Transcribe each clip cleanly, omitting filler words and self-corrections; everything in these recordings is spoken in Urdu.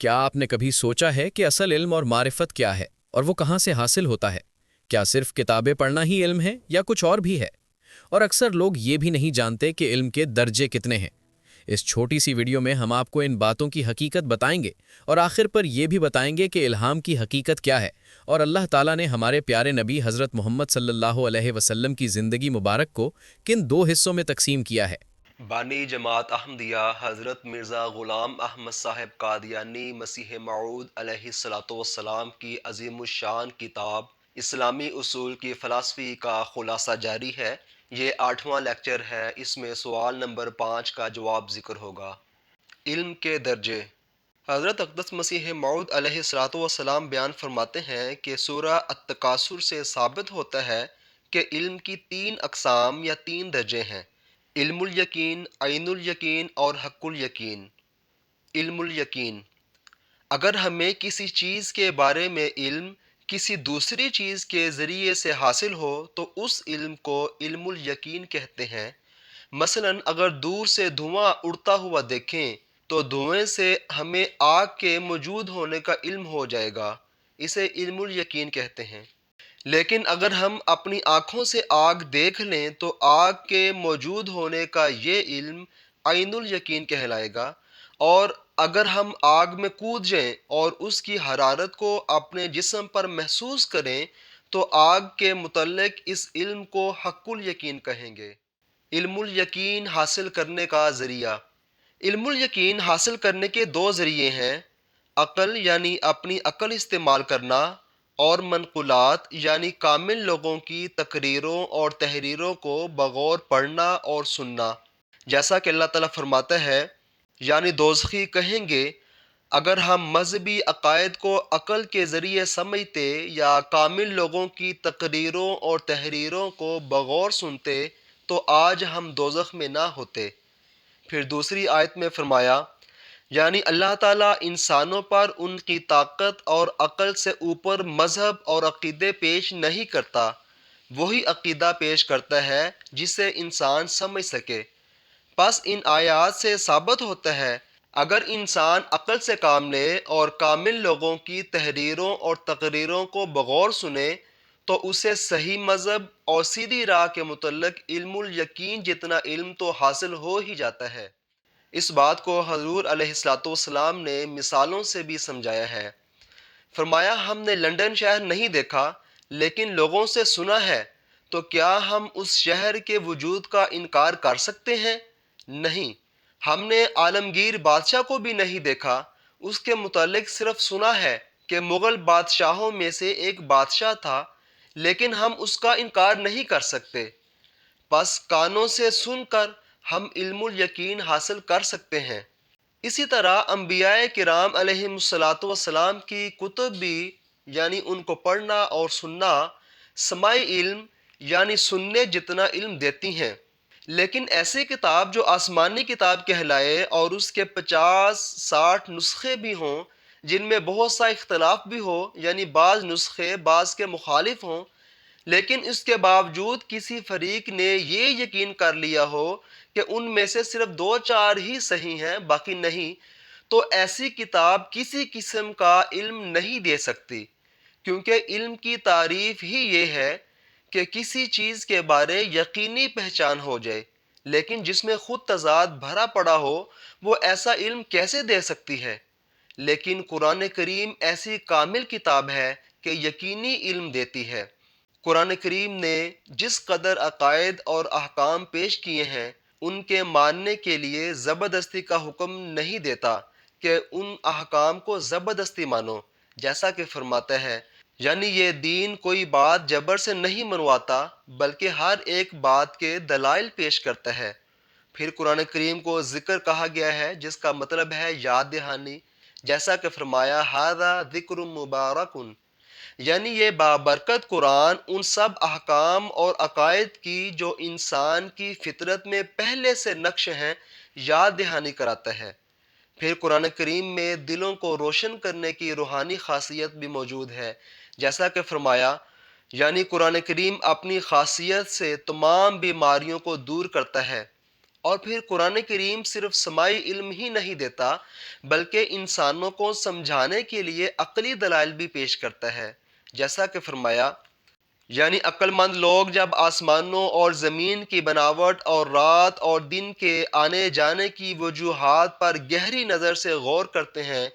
کیا آپ نے کبھی سوچا ہے کہ اصل علم اور معرفت کیا ہے اور وہ کہاں سے حاصل ہوتا ہے؟ کیا صرف کتابیں پڑھنا ہی علم ہے یا کچھ اور بھی ہے؟ اور اکثر لوگ یہ بھی نہیں جانتے کہ علم کے درجے کتنے ہیں۔ اس چھوٹی سی ویڈیو میں ہم آپ کو ان باتوں کی حقیقت بتائیں گے اور آخر پر یہ بھی بتائیں گے کہ الہام کی حقیقت کیا ہے اور اللہ تعالیٰ نے ہمارے پیارے نبی حضرت محمد صلی اللہ علیہ وسلم کی زندگی مبارک کو کن دو حصوں میں تقسیم کیا ہے۔ بانی جماعت احمدیہ حضرت مرزا غلام احمد صاحب قادیانی مسیح موعود علیہ الصلوۃ والسلام کی عظیم الشان کتاب اسلامی اصول کی فلسفی کا خلاصہ جاری ہے۔ یہ 8واں لیکچر ہے۔ اس میں سوال نمبر 5 کا جواب ذکر ہوگا۔ علم کے درجے۔ حضرت اقدس مسیح موعود علیہ الصلوۃ والسلام بیان فرماتے ہیں کہ سورہ التکاثر سے ثابت ہوتا ہے کہ علم کی 3 اقسام یا 3 درجے ہیں: علم الیقین، عین الیقین اور حق الیقین۔ علم الیقین: اگر ہمیں کسی چیز کے بارے میں علم کسی دوسری چیز کے ذریعے سے حاصل ہو تو اس علم کو علم الیقین کہتے ہیں۔ مثلاً اگر دور سے دھواں اڑتا ہوا دیکھیں تو دھوئیں سے ہمیں آگ کے موجود ہونے کا علم ہو جائے گا، اسے علم الیقین کہتے ہیں۔ لیکن اگر ہم اپنی آنکھوں سے آگ دیکھ لیں تو آگ کے موجود ہونے کا یہ علم عین الیقین کہلائے گا، اور اگر ہم آگ میں کود جائیں اور اس کی حرارت کو اپنے جسم پر محسوس کریں تو آگ کے متعلق اس علم کو حق الیقین کہیں گے۔ علم الیقین حاصل کرنے کا ذریعہ۔ علم الیقین حاصل کرنے کے 2 ذریعے ہیں: عقل یعنی اپنی عقل استعمال کرنا، اور منقولات یعنی کامل لوگوں کی تقریروں اور تحریروں کو بغور پڑھنا اور سننا۔ جیسا کہ اللہ تعالیٰ فرماتا ہے، یعنی دوزخی کہیں گے اگر ہم مذہبی عقائد کو عقل کے ذریعے سمجھتے یا کامل لوگوں کی تقریروں اور تحریروں کو بغور سنتے تو آج ہم دوزخ میں نہ ہوتے۔ پھر دوسری آیت میں فرمایا، یعنی اللہ تعالیٰ انسانوں پر ان کی طاقت اور عقل سے اوپر مذہب اور عقیدے پیش نہیں کرتا، وہی عقیدہ پیش کرتا ہے جسے انسان سمجھ سکے۔ پس ان آیات سے ثابت ہوتا ہے اگر انسان عقل سے کام لے اور کامل لوگوں کی تحریروں اور تقریروں کو بغور سنے تو اسے صحیح مذہب اور سیدھی راہ کے متعلق علم الیقین جتنا علم تو حاصل ہو ہی جاتا ہے۔ اس بات کو حضور علیہ الصلوۃ والسلام نے مثالوں سے بھی سمجھایا ہے۔ فرمایا، ہم نے لندن شہر نہیں دیکھا لیکن لوگوں سے سنا ہے، تو کیا ہم اس شہر کے وجود کا انکار کر سکتے ہیں؟ نہیں۔ ہم نے عالمگیر بادشاہ کو بھی نہیں دیکھا، اس کے متعلق صرف سنا ہے کہ مغل بادشاہوں میں سے ایک بادشاہ تھا، لیکن ہم اس کا انکار نہیں کر سکتے۔ پس کانوں سے سن کر ہم علم الیقین حاصل کر سکتے ہیں۔ اسی طرح انبیاء کرام علیہم الصلوۃ والسلام کی کتب بھی، یعنی ان کو پڑھنا اور سننا، سماعی علم یعنی سننے جتنا علم دیتی ہیں۔ لیکن ایسی کتاب جو آسمانی کتاب کہلائے اور اس کے 50-60 نسخے بھی ہوں جن میں بہت سا اختلاف بھی ہو، یعنی بعض نسخے بعض کے مخالف ہوں، لیکن اس کے باوجود کسی فریق نے یہ یقین کر لیا ہو کہ ان میں سے صرف 2-4 ہی صحیح ہیں باقی نہیں، تو ایسی کتاب کسی قسم کا علم نہیں دے سکتی، کیونکہ علم کی تعریف ہی یہ ہے کہ کسی چیز کے بارے یقینی پہچان ہو جائے، لیکن جس میں خود تضاد بھرا پڑا ہو وہ ایسا علم کیسے دے سکتی ہے؟ لیکن قرآن کریم ایسی کامل کتاب ہے کہ یقینی علم دیتی ہے۔ قرآن کریم نے جس قدر عقائد اور احکام پیش کیے ہیں ان کے ماننے کے لیے زبردستی کا حکم نہیں دیتا کہ ان احکام کو زبردستی مانو، جیسا کہ فرماتا ہے، یعنی یہ دین کوئی بات جبر سے نہیں منواتا بلکہ ہر ایک بات کے دلائل پیش کرتا ہے۔ پھر قرآن کریم کو ذکر کہا گیا ہے جس کا مطلب ہے یاد دہانی، جیسا کہ فرمایا، ھذا ذکر مبارک، یعنی یہ بابرکت قرآن ان سب احکام اور عقائد کی جو انسان کی فطرت میں پہلے سے نقش ہیں یاد دہانی کراتا ہے۔ پھر قرآن کریم میں دلوں کو روشن کرنے کی روحانی خاصیت بھی موجود ہے، جیسا کہ فرمایا، یعنی قرآن کریم اپنی خاصیت سے تمام بیماریوں کو دور کرتا ہے اور پھر قرآن کریم صرف سماعی علم ہی نہیں دیتا بلکہ انسانوں کو سمجھانے کے لیے عقلی دلائل بھی پیش کرتا ہے، جیسا کہ فرمایا یعنی عقل مند لوگ جب آسمانوں اور زمین کی بناوٹ اور رات اور دن کے آنے جانے کی وجوہات پر گہری نظر سے غور کرتے ہیں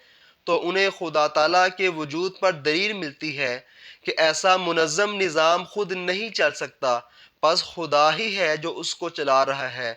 تو انہیں خدا تعالیٰ کے وجود پر دلیل ملتی ہے کہ ایسا منظم نظام خود نہیں چل سکتا، بس خدا ہی ہے جو اس کو چلا رہا ہے۔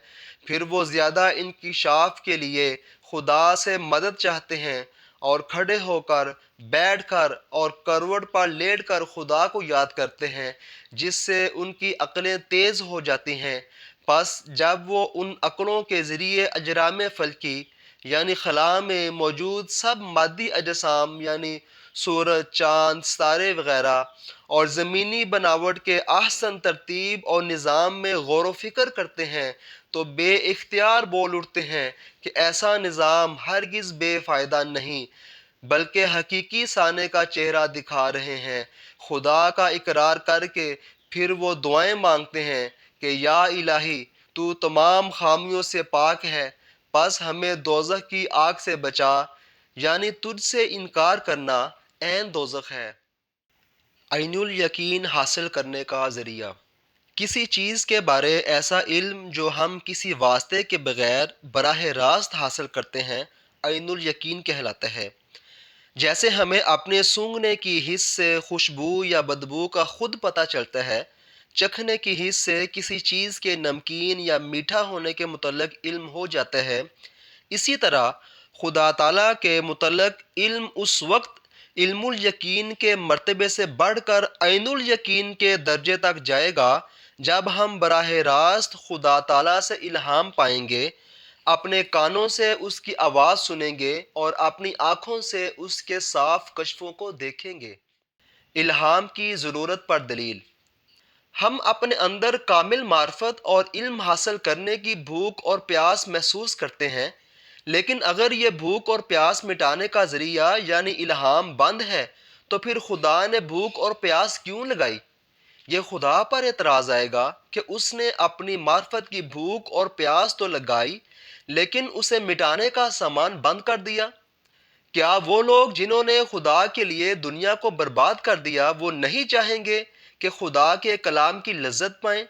پھر وہ زیادہ انکشاف کے لیے خدا سے مدد چاہتے ہیں اور کھڑے ہو کر، بیٹھ کر اور کروٹ پر لیٹ کر خدا کو یاد کرتے ہیں، جس سے ان کی عقلیں تیز ہو جاتی ہیں۔ پس جب وہ ان عقلوں کے ذریعے اجرام فلکی یعنی خلا میں موجود سب مادی اجسام یعنی سورج، چاند، ستارے وغیرہ اور زمینی بناوٹ کے احسن ترتیب اور نظام میں غور و فکر کرتے ہیں تو بے اختیار بول اٹھتے ہیں کہ ایسا نظام ہرگز بے فائدہ نہیں بلکہ حقیقی سانے کا چہرہ دکھا رہے ہیں۔ خدا کا اقرار کر کے پھر وہ دعائیں مانگتے ہیں کہ یا الہی تو تمام خامیوں سے پاک ہے، بس ہمیں دوزخ کی آگ سے بچا، یعنی تجھ سے انکار کرنا عین دوزخ ہے۔ عین الیقین حاصل کرنے کا ذریعہ، کسی چیز کے بارے ایسا علم جو ہم کسی واسطے کے بغیر براہ راست حاصل کرتے ہیں عین الیقین کہلاتا ہے۔ جیسے ہمیں اپنے سونگھنے کی حس سے خوشبو یا بدبو کا خود پتہ چلتا ہے، چکھنے کی حس سے کسی چیز کے نمکین یا میٹھا ہونے کے متعلق علم ہو جاتا ہے، اسی طرح خدا تعالیٰ کے متعلق علم اس وقت علم الیقین کے مرتبے سے بڑھ کر عین الیقین کے درجے تک جائے گا جب ہم براہ راست خدا تعالیٰ سے الہام پائیں گے، اپنے کانوں سے اس کی آواز سنیں گے اور اپنی آنکھوں سے اس کے صاف کشفوں کو دیکھیں گے۔ الہام کی ضرورت پر دلیل، ہم اپنے اندر کامل معرفت اور علم حاصل کرنے کی بھوک اور پیاس محسوس کرتے ہیں، لیکن اگر یہ بھوک اور پیاس مٹانے کا ذریعہ یعنی الہام بند ہے تو پھر خدا نے بھوک اور پیاس کیوں لگائی؟ یہ خدا پر اعتراض آئے گا کہ اس نے اپنی معرفت کی بھوک اور پیاس تو لگائی لیکن اسے مٹانے کا سامان بند کر دیا۔ کیا وہ لوگ جنہوں نے خدا کے لیے دنیا کو برباد کر دیا وہ نہیں چاہیں گے کہ خدا کے کلام کی لذت پائیں؟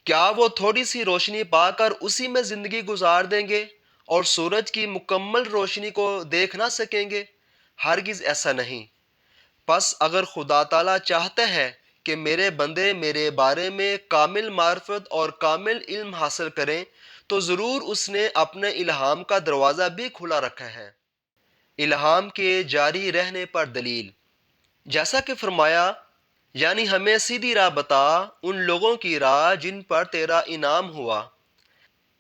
کیا وہ تھوڑی سی روشنی پا کر اسی میں زندگی گزار دیں گے اور سورج کی مکمل روشنی کو دیکھ نہ سکیں گے؟ ہرگز ایسا نہیں۔ پس اگر خدا تعالیٰ چاہتا ہے کہ میرے بندے میرے بارے میں کامل معرفت اور کامل علم حاصل کریں تو ضرور اس نے اپنے الہام کا دروازہ بھی کھلا رکھا ہے۔ الہام کے جاری رہنے پر دلیل، جیسا کہ فرمایا یعنی ہمیں سیدھی راہ بتا، ان لوگوں کی راہ جن پر تیرا انعام ہوا۔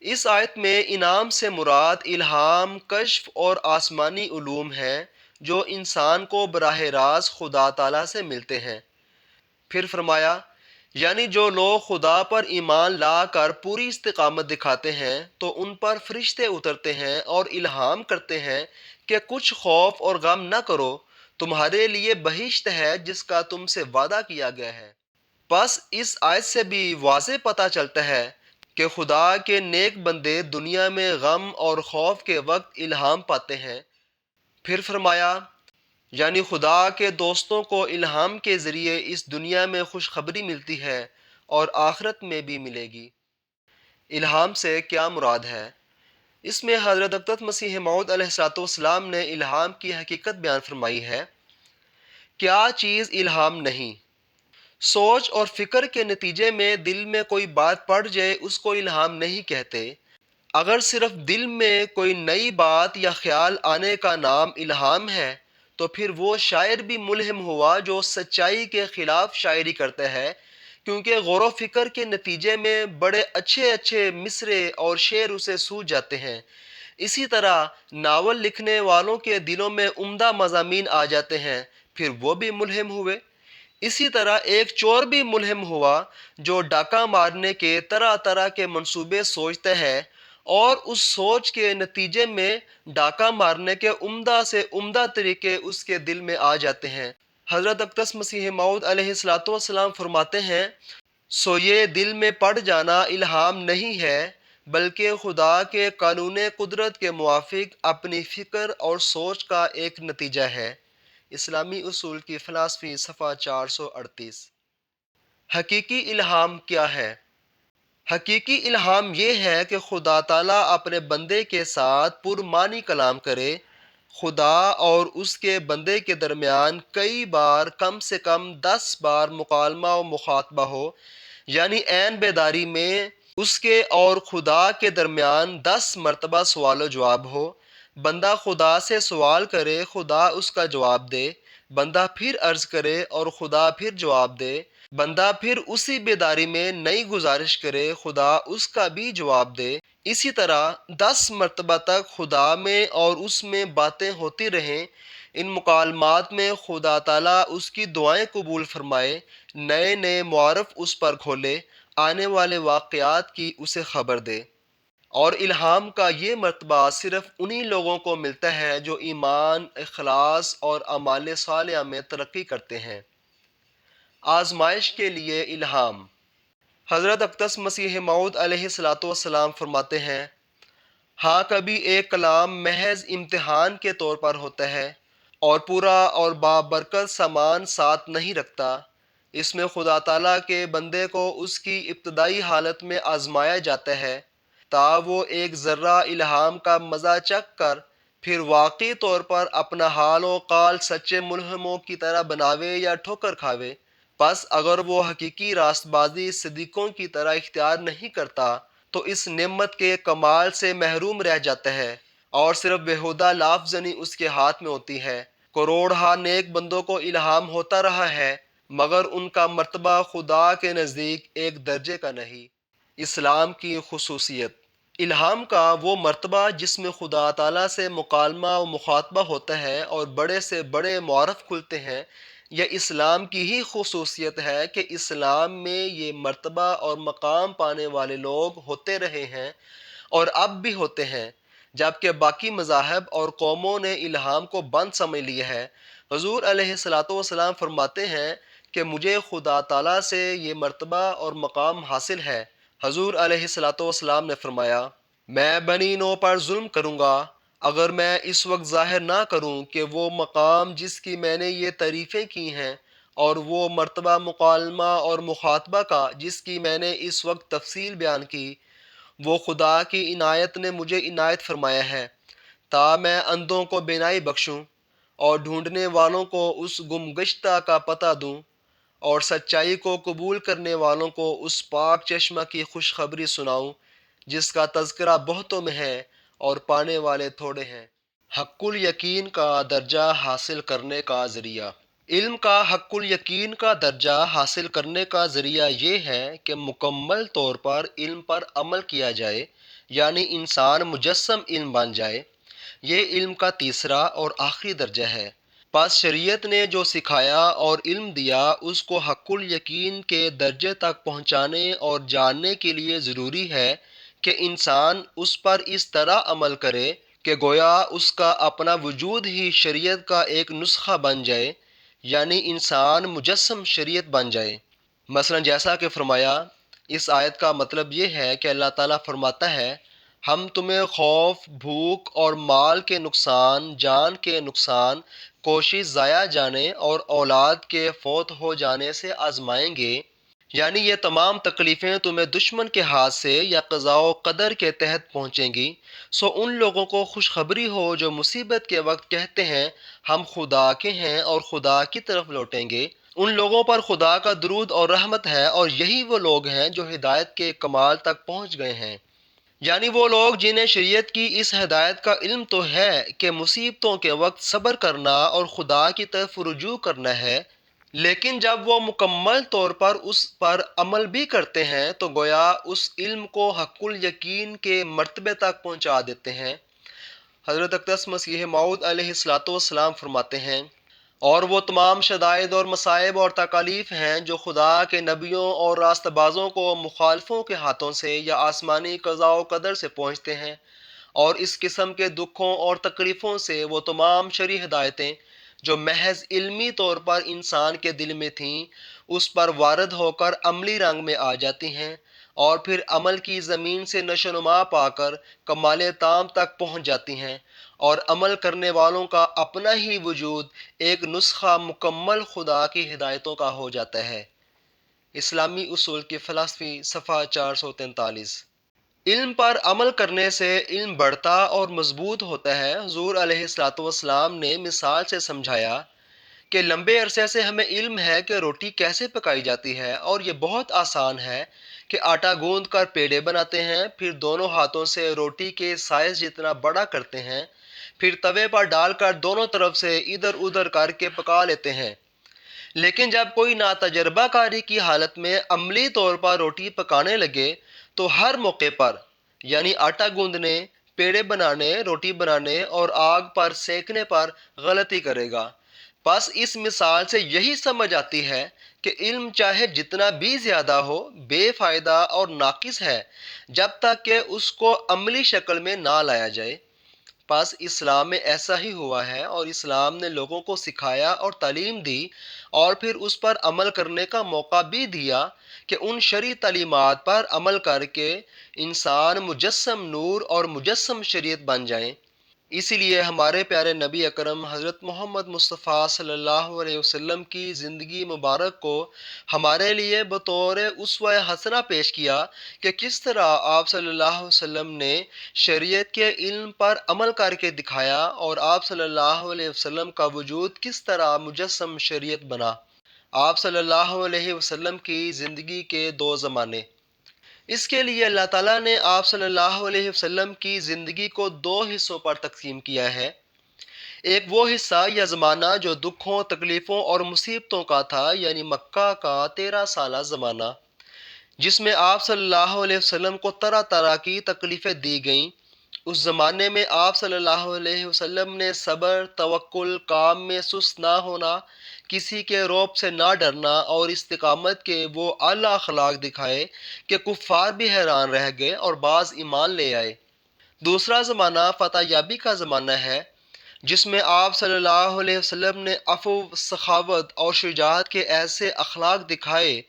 اس آیت میں انعام سے مراد الہام، کشف اور آسمانی علوم ہیں جو انسان کو براہ راست خدا تعالیٰ سے ملتے ہیں۔ پھر فرمایا یعنی جو لوگ خدا پر ایمان لا کر پوری استقامت دکھاتے ہیں تو ان پر فرشتے اترتے ہیں اور الہام کرتے ہیں کہ کچھ خوف اور غم نہ کرو، تمہارے لیے بہشت ہے جس کا تم سے وعدہ کیا گیا ہے۔ پس اس آیت سے بھی واضح پتہ چلتا ہے کہ خدا کے نیک بندے دنیا میں غم اور خوف کے وقت الہام پاتے ہیں۔ پھر فرمایا یعنی خدا کے دوستوں کو الہام کے ذریعے اس دنیا میں خوشخبری ملتی ہے اور آخرت میں بھی ملے گی۔ الہام سے کیا مراد ہے؟ اس میں حضرت اقدس مسیح موعود علیہ السلام نے الہام کی حقیقت بیان فرمائی ہے۔ کیا چیز الہام نہیں؟ سوچ اور فکر کے نتیجے میں دل میں کوئی بات پڑ جائے اس کو الہام نہیں کہتے۔ اگر صرف دل میں کوئی نئی بات یا خیال آنے کا نام الہام ہے تو پھر وہ شاعر بھی ملہم ہوا جو سچائی کے خلاف شاعری کرتا ہے، کیونکہ غور و فکر کے نتیجے میں بڑے اچھے اچھے مصرعے اور شعر اسے سوجھ جاتے ہیں۔ اسی طرح ناول لکھنے والوں کے دلوں میں عمدہ مضامین آ جاتے ہیں، پھر وہ بھی ملہم ہوئے۔ اسی طرح ایک چور بھی ملہم ہوا جو ڈاکہ مارنے کے طرح طرح کے منصوبے سوچتا ہے اور اس سوچ کے نتیجے میں ڈاکہ مارنے کے عمدہ سے عمدہ طریقے اس کے دل میں آ جاتے ہیں۔ حضرت اقدس مسیح موعود علیہ السلام فرماتے ہیں، سو یہ دل میں پڑ جانا الہام نہیں ہے بلکہ خدا کے قانون قدرت کے موافق اپنی فکر اور سوچ کا ایک نتیجہ ہے۔ اسلامی اصول کی فلسفی صفحہ 438۔ حقیقی الہام کیا ہے؟ حقیقی الہام یہ ہے کہ خدا تعالیٰ اپنے بندے کے ساتھ پرمعنی کلام کرے۔ خدا اور اس کے بندے کے درمیان کئی بار، کم سے کم 10 بار مکالمہ و مخاطبہ ہو، یعنی عین بیداری میں اس کے اور خدا کے درمیان 10 مرتبہ سوال و جواب ہو۔ بندہ خدا سے سوال کرے، خدا اس کا جواب دے، بندہ پھر عرض کرے اور خدا پھر جواب دے، بندہ پھر اسی بیداری میں نئی گزارش کرے، خدا اس کا بھی جواب دے۔ اسی طرح 10 مرتبہ تک خدا میں اور اس میں باتیں ہوتی رہیں۔ ان مکالمات میں خدا تعالیٰ اس کی دعائیں قبول فرمائے، نئے نئے معارف اس پر کھولے، آنے والے واقعات کی اسے خبر دے۔ اور الہام کا یہ مرتبہ صرف انہی لوگوں کو ملتا ہے جو ایمان، اخلاص اور اعمال صالحہ میں ترقی کرتے ہیں۔ آزمائش کے لیے الہام۔ حضرت اقدس مسیح موعود علیہ السلام فرماتے ہیں، ہاں کبھی ایک کلام محض امتحان کے طور پر ہوتا ہے اور پورا اور بابرکت سامان ساتھ نہیں رکھتا۔ اس میں خدا تعالیٰ کے بندے کو اس کی ابتدائی حالت میں آزمایا جاتا ہے تا وہ ایک ذرہ الہام کا مزہ چکھ کر پھر واقعی طور پر اپنا حال و قال سچے ملہموں کی طرح بناوے یا ٹھوکر کھاوے۔ پس اگر وہ حقیقی راست بازی صدیقوں کی طرح اختیار نہیں کرتا تو اس نعمت کے کمال سے محروم رہ جاتا ہے اور صرف بیہودہ لاف زنی اس کے ہاتھ میں ہوتی ہے۔ کروڑہا نیک بندوں کو الہام ہوتا رہا ہے مگر ان کا مرتبہ خدا کے نزدیک ایک درجے کا نہیں۔ اسلام کی خصوصیت۔ الہام کا وہ مرتبہ جس میں خدا تعالیٰ سے مکالمہ و مخاطبہ ہوتا ہے اور بڑے سے بڑے معارف کھلتے ہیں، یہ اسلام کی ہی خصوصیت ہے کہ اسلام میں یہ مرتبہ اور مقام پانے والے لوگ ہوتے رہے ہیں اور اب بھی ہوتے ہیں، جبکہ باقی مذاہب اور قوموں نے الہام کو بند سمجھ لیا ہے۔ حضور علیہ السلام فرماتے ہیں کہ مجھے خدا تعالیٰ سے یہ مرتبہ اور مقام حاصل ہے۔ حضور علیہ السلام نے فرمایا، میں بنی نوح پر ظلم کروں گا اگر میں اس وقت ظاہر نہ کروں کہ وہ مقام جس کی میں نے یہ تعریفیں کی ہیں اور وہ مرتبہ مکالمہ اور مخاطبہ کا جس کی میں نے اس وقت تفصیل بیان کی، وہ خدا کی عنایت نے مجھے عنایت فرمایا ہے تا میں اندھوں کو بینائی بخشوں اور ڈھونڈنے والوں کو اس گمگشتہ کا پتہ دوں اور سچائی کو قبول کرنے والوں کو اس پاک چشمہ کی خوشخبری سناؤں جس کا تذکرہ بہتوں میں ہے اور پانے والے تھوڑے ہیں۔ حق الیقین کا درجہ حاصل کرنے کا ذریعہ۔ علم کا حق الیقین کا درجہ حاصل کرنے کا ذریعہ یہ ہے کہ مکمل طور پر علم پر عمل کیا جائے، یعنی انسان مجسم علم بن جائے۔ یہ علم کا تیسرا اور آخری درجہ ہے۔ پس شریعت نے جو سکھایا اور علم دیا اس کو حق الیقین کے درجے تک پہنچانے اور جاننے کے لیے ضروری ہے کہ انسان اس پر اس طرح عمل کرے کہ گویا اس کا اپنا وجود ہی شریعت کا ایک نسخہ بن جائے، یعنی انسان مجسم شریعت بن جائے۔ مثلا جیسا کہ فرمایا، اس آیت کا مطلب یہ ہے کہ اللہ تعالیٰ فرماتا ہے، ہم تمہیں خوف، بھوک اور مال کے نقصان، جان کے نقصان، کوشش ضائع جانے اور اولاد کے فوت ہو جانے سے آزمائیں گے، یعنی یہ تمام تکلیفیں تمہیں دشمن کے ہاتھ سے یا قضاء و قدر کے تحت پہنچیں گی۔ سو ان لوگوں کو خوشخبری ہو جو مصیبت کے وقت کہتے ہیں ہم خدا کے ہیں اور خدا کی طرف لوٹیں گے۔ ان لوگوں پر خدا کا درود اور رحمت ہے اور یہی وہ لوگ ہیں جو ہدایت کے کمال تک پہنچ گئے ہیں، یعنی وہ لوگ جنہیں شریعت کی اس ہدایت کا علم تو ہے کہ مصیبتوں کے وقت صبر کرنا اور خدا کی طرف رجوع کرنا ہے، لیکن جب وہ مکمل طور پر اس پر عمل بھی کرتے ہیں تو گویا اس علم کو حق الیقین کے مرتبے تک پہنچا دیتے ہیں۔ حضرت اقدس مسیح موعود علیہ السلام فرماتے ہیں، اور وہ تمام شدائد اور مصائب اور تکالیف ہیں جو خدا کے نبیوں اور راست بازوں کو مخالفوں کے ہاتھوں سے یا آسمانی قضاء و قدر سے پہنچتے ہیں، اور اس قسم کے دکھوں اور تکلیفوں سے وہ تمام شرعی ہدایتیں جو محض علمی طور پر انسان کے دل میں تھیں اس پر وارد ہو کر عملی رنگ میں آ جاتی ہیں، اور پھر عمل کی زمین سے نشو نما پا کر کمال تام تک پہنچ جاتی ہیں، اور عمل کرنے والوں کا اپنا ہی وجود ایک نسخہ مکمل خدا کی ہدایتوں کا ہو جاتا ہے۔ اسلامی اصول کی فلسفی، صفحہ 443۔ علم پر عمل کرنے سے علم بڑھتا اور مضبوط ہوتا ہے۔ حضور علیہ الصلوۃ والسلام نے مثال سے سمجھایا کہ لمبے عرصے سے ہمیں علم ہے کہ روٹی کیسے پکائی جاتی ہے، اور یہ بہت آسان ہے کہ آٹا گوندھ کر پیڑے بناتے ہیں، پھر دونوں ہاتھوں سے روٹی کے سائز جتنا بڑا کرتے ہیں، پھر توے پر ڈال کر دونوں طرف سے ادھر ادھر کر کے پکا لیتے ہیں۔ لیکن جب کوئی ناتجربہ کاری کی حالت میں عملی طور پر روٹی پکانے لگے تو ہر موقع پر، یعنی آٹا گوندنے، پیڑے بنانے، روٹی بنانے اور آگ پر سینکنے پر غلطی کرے گا۔ بس اس مثال سے یہی سمجھ آتی ہے کہ علم چاہے جتنا بھی زیادہ ہو، بے فائدہ اور ناقص ہے جب تک کہ اس کو عملی شکل میں نہ لایا جائے۔ پس اسلام میں ایسا ہی ہوا ہے، اور اسلام نے لوگوں کو سکھایا اور تعلیم دی، اور پھر اس پر عمل کرنے کا موقع بھی دیا کہ ان شرعی تعلیمات پر عمل کر کے انسان مجسم نور اور مجسم شریعت بن جائیں۔ اسی لیے ہمارے پیارے نبی اکرم حضرت محمد مصطفیٰ صلی اللہ علیہ وسلم کی زندگی مبارک کو ہمارے لیے بطور اسوہ حسنہ پیش کیا کہ کس طرح آپ صلی اللہ علیہ وسلم نے شریعت کے علم پر عمل کر کے دکھایا، اور آپ صلی اللہ علیہ وسلم کا وجود کس طرح مجسم شریعت بنا۔ آپ صلی اللہ علیہ وسلم کی زندگی کے دو زمانے۔ اس کے لیے اللہ تعالیٰ نے آپ صلی اللہ علیہ وسلم کی زندگی کو دو حصوں پر تقسیم کیا ہے۔ ایک وہ حصہ یا زمانہ جو دکھوں، تکلیفوں اور مصیبتوں کا تھا، یعنی مکہ کا 13 سالہ زمانہ، جس میں آپ صلی اللہ علیہ وسلم کو طرح طرح کی تکلیفیں دی گئیں۔ اس زمانے میں آپ صلی اللہ علیہ وسلم نے صبر، توکل، کام میں سست نہ ہونا، کسی کے رعب سے نہ ڈرنا اور استقامت کے وہ اعلیٰ اخلاق دکھائے کہ کفار بھی حیران رہ گئے اور بعض ایمان لے آئے۔ دوسرا زمانہ فتح یابی کا زمانہ ہے، جس میں آپ صلی اللہ علیہ وسلم نے عفو، سخاوت اور شجاعت کے ایسے اخلاق دکھائے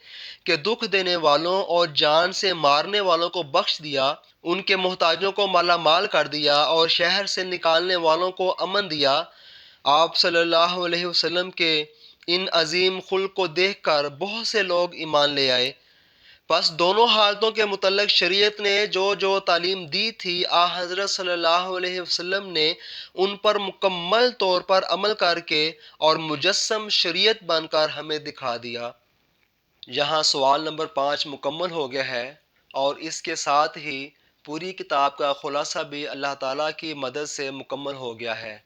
کہ دکھ دینے والوں اور جان سے مارنے والوں کو بخش دیا، ان کے محتاجوں کو مالا مال کر دیا اور شہر سے نکالنے والوں کو امن دیا۔ آپ صلی اللہ علیہ وسلم کے ان عظیم خلق کو دیکھ کر بہت سے لوگ ایمان لے آئے۔ پس دونوں حالتوں کے متعلق شریعت نے جو تعلیم دی تھی، حضرت صلی اللہ علیہ وسلم نے ان پر مکمل طور پر عمل کر کے اور مجسم شریعت بن کر ہمیں دکھا دیا۔ یہاں سوال نمبر 5 مکمل ہو گیا ہے، اور اس کے ساتھ ہی پوری کتاب کا خلاصہ بھی اللہ تعالیٰ کی مدد سے مکمل ہو گیا ہے۔